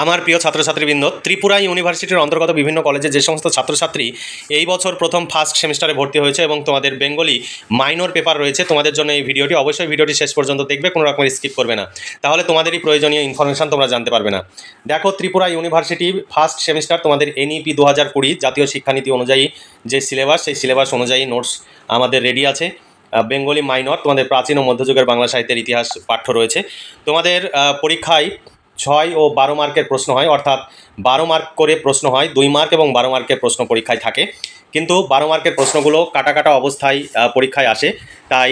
আমার প্রিয় ছাত্রছাত্রীবৃন্দ, ত্রিপুরা ইউনিভার্সিটির অন্তর্গত বিভিন্ন কলেজে যে সমস্ত ছাত্রছাত্রী এই বছর প্রথম ফার্স্ট সেমিস্টারে ভর্তি হয়েছে এবং তোমাদের বেঙ্গলি মাইনর পেপার রয়েছে, তোমাদের জন্য এই ভিডিওটি অবশ্যই ভিডিওটি শেষ পর্যন্ত দেখবে, কোনো রকমের স্কিপ করবে না, তাহলে তোমাদেরই প্রয়োজনীয় ইনফরমেশান তোমরা জানতে পারবে না। দেখো, ত্রিপুরা ইউনিভার্সিটি ফার্স্ট সেমিস্টার তোমাদের এনইপি 2020 জাতীয় শিক্ষানীতি অনুযায়ী যে সিলেবাস, সেই সিলেবাস অনুযায়ী নোটস আমাদের রেডি আছে। বেঙ্গলি মাইনর তোমাদের প্রাচীন ও মধ্যযুগের বাংলা সাহিত্যের ইতিহাস পাঠ্য রয়েছে। তোমাদের পরীক্ষায় 6 ও 12 মার্কের প্রশ্ন হয়, অর্থাৎ 12 মার্ক করে প্রশ্ন হয়, 2 মার্ক এবং 12 মার্কের প্রশ্ন পরীক্ষায় থাকে, কিন্তু 12 মার্কের প্রশ্নগুলো কাটা কাটা অবস্থায় পরীক্ষায় আসে, তাই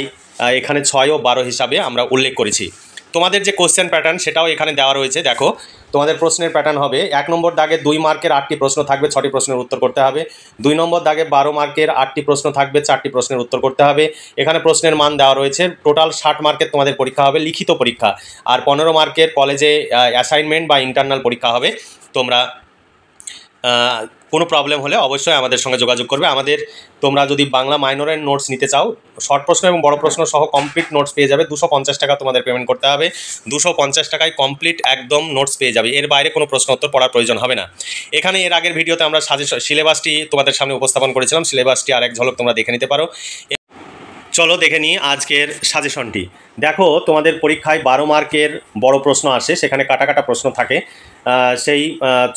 এখানে 6 ও 12 হিসাবে আমরা উল্লেখ করেছি। তোমাদের যে কোশ্চেন প্যাটার্ন সেটাও এখানে দেওয়া রয়েছে। দেখো, তোমাদের প্রশ্নের প্যাটার্ন হবে 1 নম্বর দাগে 2 মার্কের 8টি প্রশ্ন থাকবে, 6টি প্রশ্নের উত্তর করতে হবে। 2 নম্বর দাগে 12 মার্কের 8টি প্রশ্ন থাকবে, 4টি প্রশ্নের উত্তর করতে হবে। এখানে প্রশ্নের মান দেওয়া রয়েছে। টোটাল 60 মার্কের তোমাদের পরীক্ষা হবে, লিখিত পরীক্ষা, আর 15 মার্কের কলেজে অ্যাসাইনমেন্ট বা ইন্টারনাল পরীক্ষা হবে। তোমরা কোনো প্রবলেম হলে অবশ্যই আমাদের সঙ্গে যোগাযোগ করবে। তোমরা যদি বাংলা মাইনরের নোটস নিতে চাও, শর্ট প্রশ্ন এবং বড় প্রশ্ন সহ কমপ্লিট নোটস পেয়ে যাবে। 250 টাকা তোমাদের পেমেন্ট করতে হবে। 250 টাকায় কমপ্লিট একদম নোটস পেয়ে যাবে, এর বাইরে কোনো প্রশ্ন উত্তর পড়ার প্রয়োজন হবে না। এখানে এর আগের ভিডিওতে আমরা সিলেবাসটি তোমাদের সামনে উপস্থাপন করেছিলাম, সিলেবাসটি আর এক ঝলক তোমরা দেখে নিতে পারো। চলো দেখে নিই আজকের সাজেশনটি। দেখো, তোমাদের পরীক্ষায় 12 মার্কের বড় প্রশ্ন আসে, সেখানে কাটা কাটা প্রশ্ন থাকে। সেই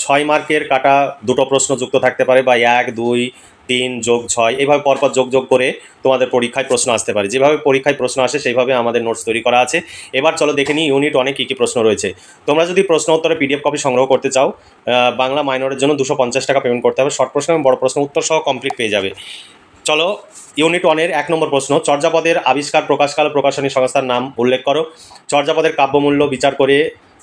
6 মার্কের কাটা দুটো প্রশ্ন যুক্ত থাকতে পারে, বা 1, 2, 3 যোগ 6 এইভাবে পরপর যোগ করে তোমাদের পরীক্ষায় প্রশ্ন আসতে পারে। যেভাবে পরীক্ষায় প্রশ্ন আসে সেইভাবে আমাদের নোটস তৈরি করা আছে। এবার চলো দেখে নিই ইউনিট 1-এ কী কী প্রশ্ন রয়েছে। তোমরা যদি প্রশ্ন উত্তরে পিডিএফ কপি সংগ্রহ করতে চাও, বাংলা মাইনরের জন্য 250 টাকা পেমেন্ট করতে হবে। শর্ট প্রশ্ন এবং বড় প্রশ্ন উত্তর সহ কমপ্লিট পেয়ে যাবে। চলো, ইউনিট 1-এর 1 নম্বর প্রশ্ন, চর্যাপদের আবিষ্কার, প্রকাশকাল, প্রকাশনী সংস্থার নাম উল্লেখ করো। চর্যাপদের কাব্যমূল্য বিচার করে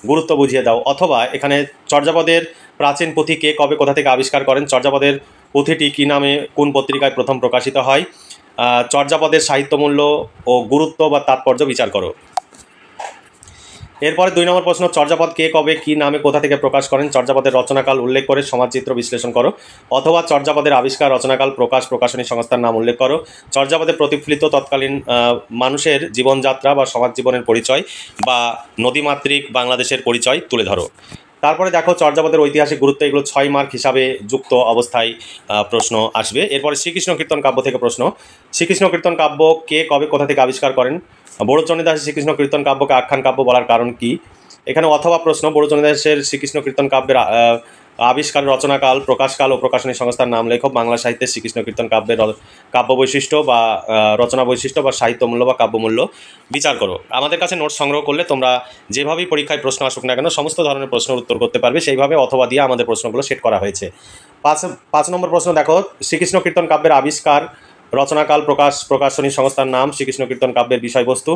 গুরুত্ব বুঝিয়ে দাও। অথবা এখানে চর্যাপদের প্রাচীন পুঁথি কে কবে কোথা থেকে আবিষ্কার করেন, চর্যাপদের পুঁথিটি কী নামে কোন পত্রিকায় প্রথম প্রকাশিত হয়, চর্যাপদের সাহিত্যমূল্য ও গুরুত্ব বা তাৎপর্য বিচার করো। এরপরে 2 নম্বর প্রশ্ন, চর্যাপদ কে কবে কী নামে কোথা থেকে প্রকাশ করেন, চর্যাপদের রচনাকাল উল্লেখ করে সমাজচিত্র বিশ্লেষণ করো। অথবা চর্যাপদের আবিষ্কার, রচনাকাল, প্রকাশ, প্রকাশনী সংস্থার নাম উল্লেখ করো। চর্যাপদে প্রতিফলিত তৎকালীন মানুষের জীবনযাত্রা বা সমাজ জীবনের পরিচয় বা নদীমাতৃক বাংলাদেশের পরিচয় তুলে ধরো। তারপরে দেখো, চর্যাপদের ঐতিহাসিক গুরুত্ব, এগুলো 6 মার্ক হিসাবে যুক্ত অবস্থায় প্রশ্ন আসবে। এরপরে শ্রীকৃষ্ণ কীর্তন কাব্য থেকে প্রশ্ন, শ্রীকৃষ্ণ কীর্তন কাব্য কে কবে কোথা থেকে আবিষ্কার করেন, বড়ুচণ্ডী দাসের শ্রীকৃষ্ণ কীর্তন কাব্যকে আখ্যান কাব্য বলার কারণ কি। এখানে অথবা প্রশ্ন, বড়ুচণ্ডী দাসের শ্রীকৃষ্ণ কীর্তন কাব্যের আবিষ্কার, রচনাকাল, প্রকাশকাল ও প্রকাশনী সংস্থার নাম লেখো। বাংলা সাহিত্যের শ্রীকৃষ্ণ কীর্তন কাব্যের কাব্য বৈশিষ্ট্য বা রচনা বৈশিষ্ট্য বা সাহিত্যমূল্য বা কাব্যমূল্য বিচার করো। আমাদের কাছে নোটস সংগ্রহ করলে তোমরা যেভাবেই পরীক্ষায় প্রশ্ন আসুক না কেন সমস্ত ধরনের প্রশ্নের উত্তর করতে পারবে, সেইভাবে অথবা দিয়ে আমাদের প্রশ্নগুলো সেট করা হয়েছে। 5 নম্বর প্রশ্ন, দেখো, শ্রীকৃষ্ণ কীর্তন কাব্যের আবিষ্কার, রচনাকাল, প্রকাশনী সংস্থার নাম, শ্রীকৃষ্ণ কীর্তন কাব্যের বিষয়বস্তু,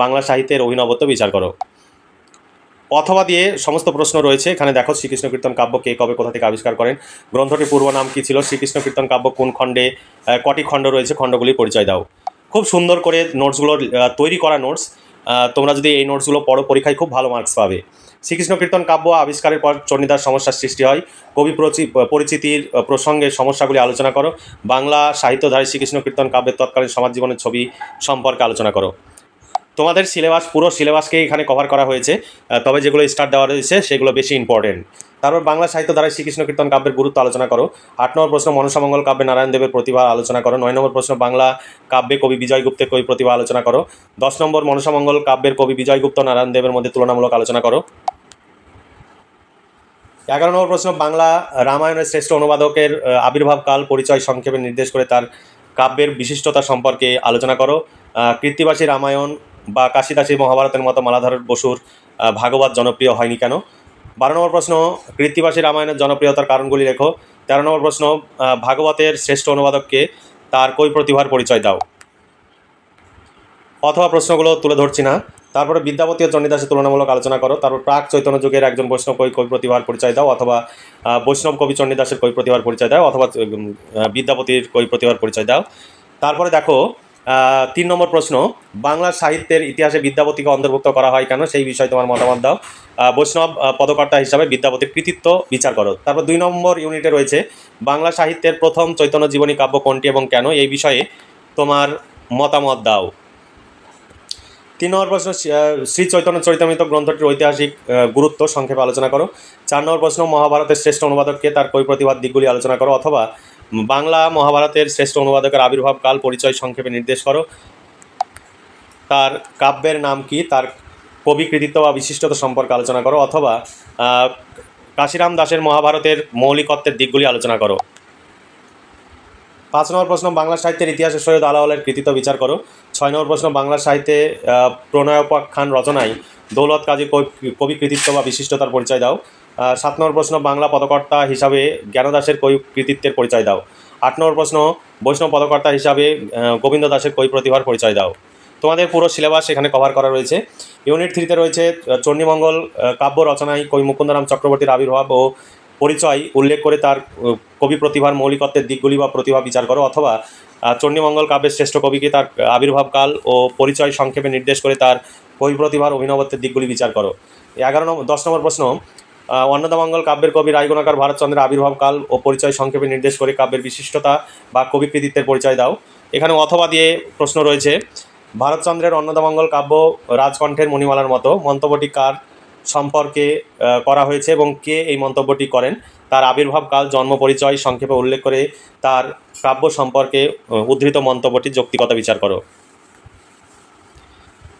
বাংলা সাহিত্যের অভিনবত্ব বিচার করো। অথবা দিয়ে সমস্ত প্রশ্ন রয়েছে। এখানে দেখো, শ্রীকৃষ্ণ কীর্তন কাব্য কে কবে কোথা থেকে আবিষ্কার করেন, গ্রন্থটির পূর্ব নাম কী ছিল, শ্রীকৃষ্ণ কীর্তন কাব্য কোন খণ্ডে, কটি খণ্ড রয়েছে, খণ্ডগুলির পরিচয় দাও। খুব সুন্দর করে নোটসগুলো তৈরি করা নোটস। তোমরা যদি এই নোটসগুলো পড়ো, পরীক্ষায় খুব ভালো মার্কস পাবে। শ্রীকৃষ্ণ কীর্তন কাব্য আবিষ্কারের পর চণ্ডীদাস সমস্যার সৃষ্টি হয়, কবি পরিচিতির প্রসঙ্গে সমস্যাগুলি আলোচনা করো। বাংলা সাহিত্যধারী শ্রীকৃষ্ণ কীর্তন কাব্যের তৎকালীন সমাজ জীবনের ছবি সম্পর্কে আলোচনা করো। তোমাদের সিলেবাস, পুরো সিলেবাসকে এখানে কভার করা হয়েছে, তবে যেগুলো স্টার দেওয়া রয়েছে সেগুলো বেশি ইম্পর্টেন্ট। তারপর বাংলা সাহিত্য ধারায় শ্রীকৃষ্ণ কীর্তন কাব্যের গুরুত্ব আলোচনা করো। 8 নম্বর প্রশ্ন, মনসামঙ্গল কাব্যে নারায়ণ দেবের প্রতিভা আলোচনা করো। 9 নম্বর প্রশ্ন, বাংলা কাব্যে কবি বিজয়গুপ্তের কবি প্রতিভা আলোচনা করো। 10 নম্বর, মনসামঙ্গল কাব্যের কবি বিজয়গুপ্ত নারায়ণ দেবের মধ্যে তুলনামূলক আলোচনা করো। 11 নম্বর প্রশ্ন, বাংলা রামায়ণের শ্রেষ্ঠ অনুবাদকের আবির্ভাবকাল পরিচয় সংক্ষেপে নির্দেশ করে তার কাব্যের বিশিষ্টতা সম্পর্কে আলোচনা করো। কৃত্তিবাসী রামায়ণ বা কাশিদাসী মহাভারতের মতো মালাধর বসুর ভাগবত জনপ্রিয় হয়নি কেন। 12 নম্বর প্রশ্ন, কৃত্তিবাসী রামায়ণের জনপ্রিয়তার কারণগুলি লেখো। 13 নম্বর প্রশ্ন, ভাগবতের শ্রেষ্ঠ অনুবাদককে, তার কই প্রতিভার পরিচয় দাও। অথবা প্রশ্নগুলো তুলে ধরছি না। তারপরে বিদ্যাপতি ও চণ্ডীদাসের তুলনামূলক আলোচনা করো। তারপর প্রাক চৈতন্য যুগের একজন বৈষ্ণব কবি প্রতিভার পরিচয় দাও। অথবা বৈষ্ণব কবি চণ্ডীদাসের কবি প্রতিভার পরিচয় দাও। অথবা বিদ্যাপতির কবি প্রতিভার পরিচয় দাও। তারপরে দেখো, 3 নম্বর প্রশ্ন, বাংলা সাহিত্যের ইতিহাসে বিদ্যাপতিকে অন্তর্ভুক্ত করা হয় কেন, সেই বিষয়ে তোমার মতামত দাও। বৈষ্ণব পদকর্তা হিসাবে বিদ্যাপতির কৃতিত্ব বিচার করো। তারপর 2 নম্বর ইউনিটে রয়েছে, বাংলা সাহিত্যের প্রথম চৈতন্য জীবনী কাব্য কোনটি এবং কেন, এই বিষয়ে তোমার মতামত দাও। 3 নম্বর প্রশ্ন, শ্রী চৈতন্য চরিতামৃত গ্রন্থটির ঐতিহাসিক গুরুত্ব সংক্ষেপে আলোচনা করো। 4 নম্বর প্রশ্ন, মহাভারতের শ্রেষ্ঠ অনুবাদককে, তার কই প্রতিভার দিকগুলি আলোচনা করো। অথবা বাংলা মহাভারতের শ্রেষ্ঠ অনুবাদকের আবির্ভাব কাল পরিচয় সংক্ষেপে নির্দেশ করো। তার কাব্যের নাম কি, তার কবি কৃতিত্ব বা বিশিষ্টতা সম্পর্কে আলোচনা করো। অথবা কাশিরাম দাসের মহাভারতের মৌলিকত্বের দিকগুলি আলোচনা করো। 5 নম্বর প্রশ্ন, বাংলা সাহিত্যের ইতিহাসে সৈয়দ আলাওলের কৃতিত্ব বিচার করো। 6 নম্বর প্রশ্ন, বাংলা সাহিত্যে প্রণয়োপাখ্যান রচনায় দৌলত কাজীর কবি কৃতিত্ব বা বিশিষ্টতার পরিচয় দাও। 7 নম্বর প্রশ্ন, বাংলা পদকর্তা হিসাবে জ্ঞানদাসের কই কৃতিত্বের পরিচয় দাও। 8 নম্বর প্রশ্ন, বৈষ্ণব পদকর্তা হিসাবে গোবিন্দ দাসের কই প্রতিভার পরিচয় দাও। তোমাদের পুরো সিলেবাস এখানে কভার করা রয়েছে। ইউনিট 3-তে রয়েছে চণ্ডীমঙ্গল কাব্য রচনায় কবি মুকুন্দরাম চক্রবর্তীর আবির্ভাব ও পরিচয় উল্লেখ করে তার কবি প্রতিভার মৌলিকত্বের দিকগুলি বা প্রতিভা বিচার করো। অথবা চণ্ডীমঙ্গল কাব্যের শ্রেষ্ঠ কবিকে, তার আবির্ভাবকাল ও পরিচয় সংক্ষেপে নির্দেশ করে তার কবি প্রতিভার অভিনবত্বের দিকগুলি বিচার করো। 10 নম্বর প্রশ্ন, অন্নদামঙ্গল কাব্যের কবি রায়গুণাকর ভারতচন্দ্রের আবির্ভাবকাল ও পরিচয় সংক্ষেপে নির্দেশ করে কাব্যের বিশিষ্টতা বা কবি কৃতিত্বের পরিচয় দাও। এখানে অথবা দিয়ে প্রশ্ন রয়েছে, ভারতচন্দ্রের অন্নদামঙ্গল কাব্য রাজকণ্ঠের মণিমালার মতো, মন্তব্যটি কার সম্পর্কে করা হয়েছে এবং কে এই মন্তব্যটি করেন, তার আবির্ভাবকাল, জন্ম, পরিচয় সংক্ষেপে উল্লেখ করে তার কাব্য সম্পর্কে উদ্ধৃত মন্তব্যটির যৌক্তিকতা বিচার করো।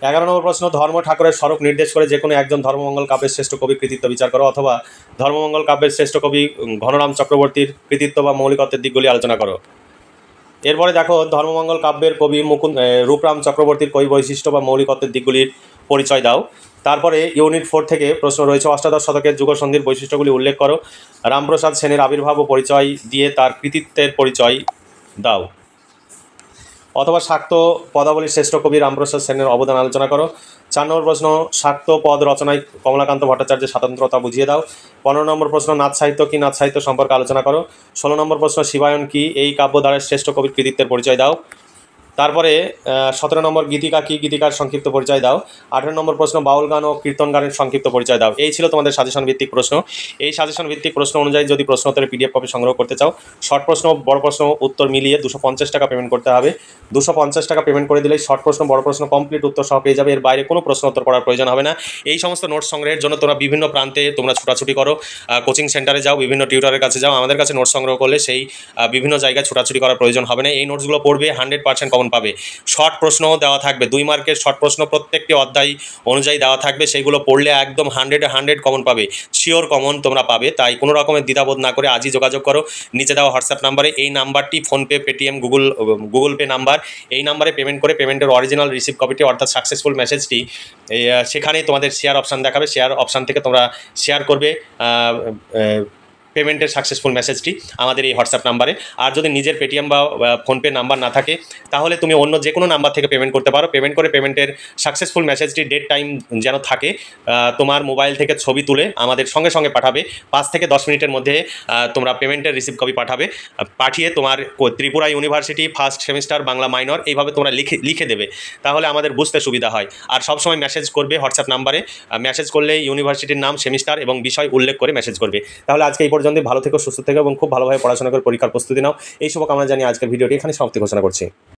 11 নম্বর প্রশ্ন, ধর্ম ঠাকুরের স্বরূপ নির্দেশ করে যে কোনো একজন ধর্মমঙ্গল কাব্যের শ্রেষ্ঠ কবি কৃতিত্ব বিচার করো। অথবা ধর্মমঙ্গল কাব্যের শ্রেষ্ঠ কবি ঘনরাম চক্রবর্তীর কৃতিত্ব বা মৌলিকত্বের দিকগুলি আলোচনা করো। এরপরে দেখো, ধর্মমঙ্গল কাব্যের কবি রূপরাম চক্রবর্তীর কবি বৈশিষ্ট্য বা মৌলিকত্বের দিকগুলির পরিচয় দাও। তারপরে ইউনিট 4 থেকে প্রশ্ন রয়েছে, অষ্টাদশ শতকের যুগসন্ধির বৈশিষ্ট্যগুলি উল্লেখ করো। রামপ্রসাদ সেনের আবির্ভাব ও পরিচয় দিয়ে তার কৃতিত্বের পরিচয় দাও। অথবা শাক্ত পদাবলীর শ্রেষ্ঠ কবি রামপ্রসাদ সেনের অবদান আলোচনা করো। 4 নম্বর প্রশ্ন, শাক্ত পদ রচনায় কমলাকান্ত ভট্টাচার্যের স্বাতন্ত্রতা বুঝিয়ে দাও। 15 নম্বর প্রশ্ন, নাথ সাহিত্য কি, নাথ সাহিত্য সম্পর্কে আলোচনা করো। 16 নম্বর প্রশ্ন, শিবায়ন কি, এই কাব্যধারার শ্রেষ্ঠ কবির কৃতিত্বের পরিচয় দাও। তারপরে 17 নম্বর, গীতিকা কি, গীতিকার সংক্ষিপ্ত পরিচয় দাও। 18 নম্বর প্রশ্ন, বাউল গান ও কীর্তন গানের সংক্ষিপ্ত পরিচয় দাও। এই ছিল তোমাদের সাজেশন ভিত্তিক প্রশ্ন। এই সাজেশন ভিত্তিক প্রশ্ন অনুযায়ী যদি প্রশ্নোত্তরের PDF কপি সংগ্রহ করতে চাও, শর্ট প্রশ্ন বড় প্রশ্ন উত্তর মিলিয়ে 250 টাকা পেমেন্ট করতে হবে। 250 টাকা পেমেন্ট করে দিলেই শর্ট প্রশ্ন বড় প্রশ্ন কমপ্লিট উত্তর সহ পেয়ে যাবে। এর বাইরে কোনো প্রশ্ন উত্তর করার প্রয়োজন হবে না। এই সমস্ত নোটস সংগ্রহের জন্য তোমরা বিভিন্ন প্রান্তে তোমরা ছোটাছুটি করো, কোচিং সেন্টারে যাও, বিভিন্ন টিউটরের কাছে যাও। আমাদের কাছে নোটস সংগ্রহ করলে সেই বিভিন্ন জায়গায় ছোটাছুটি করার প্রয়োজন হবে না। এই নোটসগুলো পড়বে, 100% কমন পাবে। শর্ট প্রশ্নও দেওয়া থাকবে, 2 মার্কের শর্ট প্রশ্ন প্রত্যেকটি অধ্যায় অনুযায়ী দেওয়া থাকবে। সেইগুলো পড়লে একদম 100 কমন পাবে, শিওর কমন তোমরা পাবে। তাই কোনো রকমের দ্বিধাবোধ না করে আজই যোগাযোগ করো নিচে দেওয়া হোয়াটসঅ্যাপ নাম্বারে। এই নাম্বারটি PhonePe, Paytm, Google pay number. এই নাম্বারে পেমেন্ট করে পেমেন্টের অরিজিনাল রিসিভ কপিটি অর্থাৎ সাকসেসফুল মেসেজটি সেখানে তোমাদের শেয়ার অপশান দেখাবে। শেয়ার অপশান থেকে তোমরা শেয়ার করবে পেমেন্টের সাকসেসফুল মেসেজটি আমাদের এই হোয়াটসঅ্যাপ নাম্বারে। আর যদি নিজের পেটিএম বা ফোনপে নাম্বার না থাকে তাহলে তুমি অন্য যে কোনো নাম্বার থেকে পেমেন্ট করতে পারো। পেমেন্ট করে পেমেন্টের সাকসেসফুল মেসেজটি ডেট টাইম যেন থাকে তোমার মোবাইল থেকে ছবি তুলে আমাদের সঙ্গে সঙ্গে পাঠাবে। 5 থেকে 10 মিনিটের মধ্যে তোমরা পেমেন্টের রিসিভ কপি পাঠিয়ে তোমার Tripura university first semester Bangla minor এইভাবে তোমরা লিখে দেবে, তাহলে আমাদের বুঝতে সুবিধা হয়। আর সবসময় মেসেজ করবে হোয়াটসঅ্যাপ নাম্বারে। মেসেজ করলে ইউনিভার্সিটির নাম, সেমিস্টার এবং বিষয় উল্লেখ করে মেসেজ করবে। তাহলে আজকে এই পর্যন্ত ভালো থেকো, সুস্থ থেকো এবং খুব ভালোভাবে পড়াশোনা করে পরীক্ষার প্রস্তুতি নাও। এই শুভকামনা জানিয়ে আজকের ভিডিওটি এখানে সমাপ্তি ঘোষণা করছি।